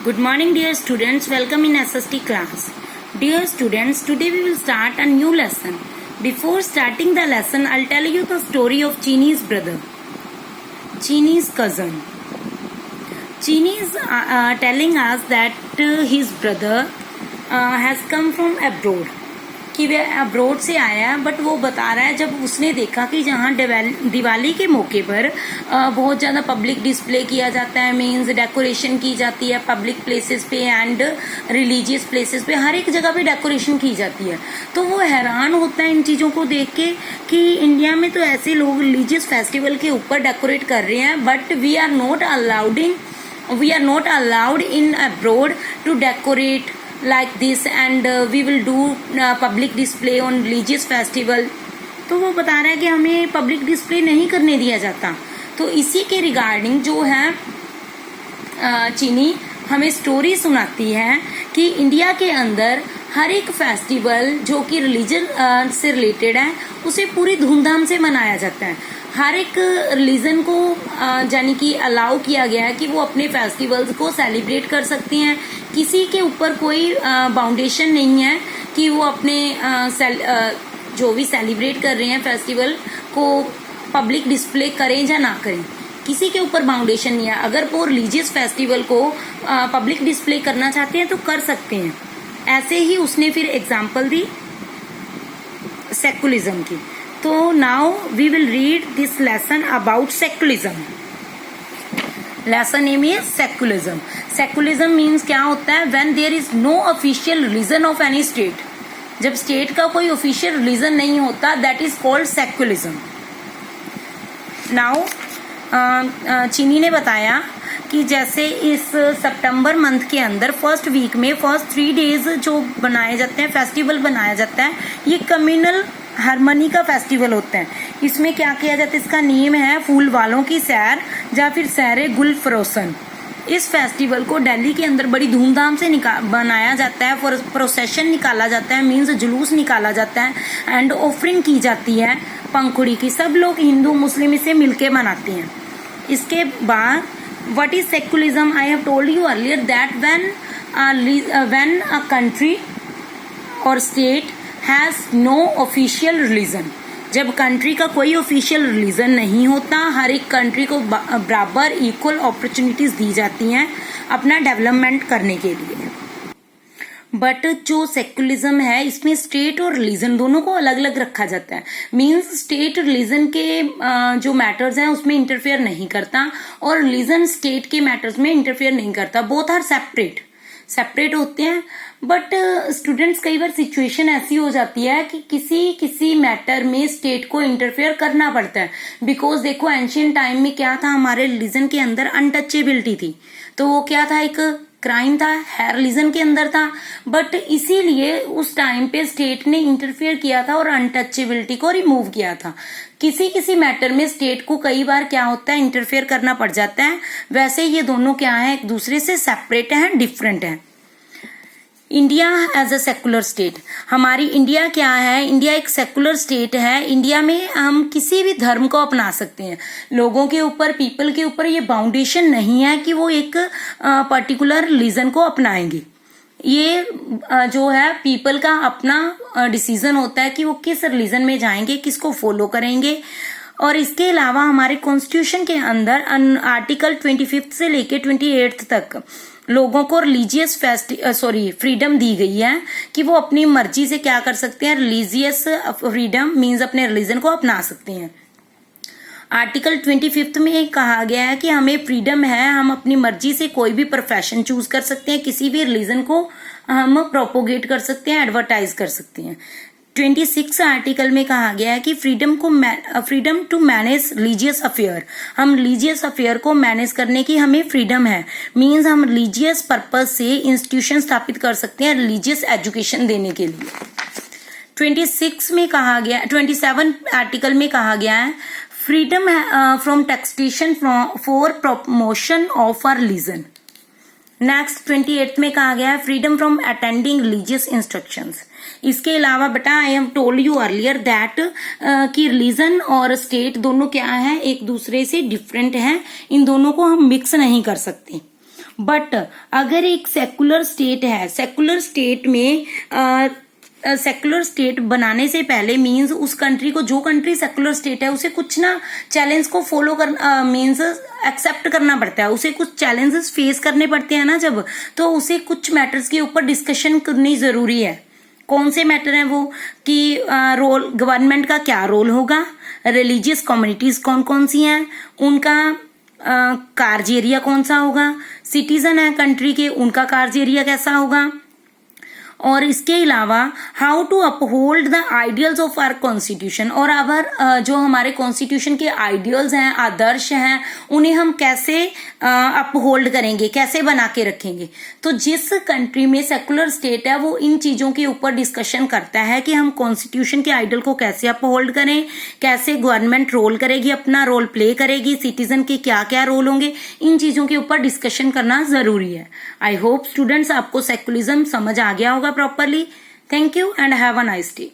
Good morning, dear students. Welcome in SST class. Dear students, today we will start a new lesson. Before starting the lesson, I'll tell you the story of Chini's brother, Chini's cousin. Chini is telling us that his brother has come from abroad. कि वह abroad से आया है, but वो बता रहा है जब उसने देखा कि जहाँ दिवाली के मौके पर बहुत ज़्यादा पब्लिक डिस्प्ले किया जाता है, मीन्स डेकोरेशन की जाती है पब्लिक प्लेसेस पे एंड रिलीजियस प्लेसेस पे, हर एक जगह पे डेकोरेशन की जाती है, तो वो हैरान होता है इन चीज़ों को देख के कि इंडिया में तो ऐसे लोग रिलीजियस फेस्टिवल के ऊपर डेकोरेट कर रहे हैं, but we are not allowed in abroad to decorate like this and we will do public display on religious festival. तो वो बता रहा है कि हमें पब्लिक डिस्प्ले नहीं करने दिया जाता. तो इसी के रिगार्डिंग जो है चीनी हमें स्टोरी सुनाती है कि इंडिया के अंदर हर एक फेस्टिवल जो कि रिलीजन से रिलेटेड है उसे पूरी धूमधाम से मनाया जाता है. हर एक रिलीजन को यानी कि अलाउ किया गया है कि वो अपने फेस्टिवल्स को सेलिब्रेट कर सकती हैं. किसी के ऊपर कोई बाउंडेशन नहीं है कि वो अपने जो भी सेलिब्रेट कर रहे हैं फेस्टिवल को पब्लिक डिस्प्ले करें या ना करें, किसी के ऊपर बाउंडेशन नहीं है. अगर वो रिलीजियस फेस्टिवल को पब्लिक डिस्प्ले करना चाहते हैं तो कर सकते हैं. ऐसे ही उसने फिर एग्जाम्पल दी सेकुलरिज्म की. तो now we will read this lesson about secularism. Lesson name is secularism. Secularism means क्या होता है? When there is no official religion of any state. जब स्टेट का कोई ऑफिशियल रिलीजन नहीं होता, that is called secularism. Now चीनी ने बताया कि जैसे इस सितंबर मंथ के अंदर फर्स्ट वीक में फर्स्ट 3 डेज जो बनाए जाते हैं, फेस्टिवल बनाया जाता है, ये कम्युनल हारमोनी का फेस्टिवल होता है. इसमें क्या किया जाता है? इसका नेम है फूल वालों की सैर या फिर सैर गुल फरोसन. इस फेस्टिवल को दिल्ली के अंदर बड़ी धूमधाम से बनाया जाता है. प्रोसेशन निकाला जाता है, मीन्स जुलूस निकाला जाता है एंड ऑफरिंग की जाती है पंखुड़ी की. सब लोग हिंदू मुस्लिम इसे मिलके मनाते हैं. इसके बाद what is secularism? I have told you earlier that when a country or state has no official religion, जब कंट्री का कोई ऑफिशियल रिलीजन नहीं होता, हर एक कंट्री को बराबर इक्वल अपॉर्चुनिटीज दी जाती हैं अपना डेवलपमेंट करने के लिए. बट जो सेकुलरिज्म है इसमें स्टेट और रिलीजन दोनों को अलग अलग रखा जाता है. मींस स्टेट रिलीजन के जो मैटर्स हैं उसमें इंटरफेयर नहीं करता और रिलीजन स्टेट के मैटर्स में इंटरफेयर नहीं करता. बोथ आर सेपरेट होते हैं. बट स्टूडेंट्स कई बार सिचुएशन ऐसी हो जाती है कि किसी मैटर में स्टेट को इंटरफेयर करना पड़ता है. बिकॉज देखो एंशियंट टाइम में क्या था, हमारे रिलीजन के अंदर अनटचेबिलिटी थी. तो वो क्या था? एक क्राइम था, है रिलीजन के अंदर था. बट इसीलिए उस टाइम पे स्टेट ने इंटरफेयर किया था और अनटचेबिलिटी को रिमूव किया था. किसी मैटर में स्टेट को कई बार क्या होता है, इंटरफेयर करना पड़ जाता है. वैसे ये दोनों क्या है, एक दूसरे से सेपरेट है, डिफरेंट है. India as a secular state. हमारी इंडिया क्या है? इंडिया एक सेकुलर स्टेट है. इंडिया में हम किसी भी धर्म को अपना सकते हैं. लोगों के ऊपर, पीपल के ऊपर ये बाउंडेशन नहीं है कि वो एक पर्टिकुलर रिलीजन को अपनाएंगे. ये जो है पीपल का अपना डिसीजन होता है कि वो किस रिलीजन में जाएंगे, किसको फॉलो करेंगे. और इसके अलावा हमारे कॉन्स्टिट्यूशन के अंदर आर्टिकल 25 से लेके 28 तक लोगों को रिलीजियस फ्रीडम दी गई है कि वो अपनी मर्जी से क्या कर सकते हैं. रिलीजियस फ्रीडम मीन्स अपने रिलीजन को अपना सकते हैं. आर्टिकल 25 में कहा गया है कि हमें फ्रीडम है, हम अपनी मर्जी से कोई भी प्रोफेशन चूज कर सकते हैं, किसी भी रिलीजन को हम प्रोपोगेट कर सकते हैं, एडवर्टाइज कर सकते हैं. 26 आर्टिकल में कहा गया है कि freedom to manage religious affair. हम रिलीजियस अफेयर को मैनेज करने की हमें फ्रीडम है. मींस हम रिलीजियस पर्पज से इंस्टीट्यूशन स्थापित कर सकते हैं रिलीजियस एजुकेशन देने के लिए. 27 आर्टिकल में कहा गया है freedom from taxation for promotion of a religion. Next 28 में कहा गया है freedom from attending religious instructions. इसके अलावा बेटा I have told you earlier that कि रिलीजन और स्टेट दोनों क्या है, एक दूसरे से डिफरेंट हैं. इन दोनों को हम मिक्स नहीं कर सकते. बट अगर एक सेकुलर स्टेट है, सेकुलर स्टेट में सेकुलर स्टेट बनाने से पहले मींस उस कंट्री को, जो कंट्री सेकुलर स्टेट है उसे कुछ ना चैलेंज को फॉलो कर मींस एक्सेप्ट करना पड़ता है, उसे कुछ चैलेंजेस फेस करने पड़ते हैं ना जब, तो उसे कुछ मैटर्स के ऊपर डिस्कशन करनी जरूरी है। कौन से मैटर हैं वो, कि रोल गवर्नमेंट का क्या रोल होगा, रिलीजियस कम्युनिटीज कौन कौन सी हैं, उनका कार्ज एरिया कौन सा होगा, सिटीजन है कंट्री के उनका कार्ज एरिया कैसा होगा, और इसके अलावा how to uphold the ideals of our constitution, और अवर जो हमारे कॉन्स्टिट्यूशन के आइडियल्स हैं, आदर्श हैं, उन्हें हम कैसे अपहोल्ड करेंगे, कैसे बना के रखेंगे। तो जिस कंट्री में सेकुलर स्टेट है वो इन चीजों के ऊपर डिस्कशन करता है कि हम कॉन्स्टिट्यूशन के आइडियल को कैसे अपहोल्ड करें, कैसे गवर्नमेंट रोल करेगी, अपना रोल प्ले करेगी, सिटीजन के क्या क्या रोल होंगे, इन चीजों के ऊपर डिस्कशन करना जरूरी है। आई होप स्टूडेंट्स आपको सेकुलरिज्म समझ आ गया होगा properly. Thank you and have a nice day.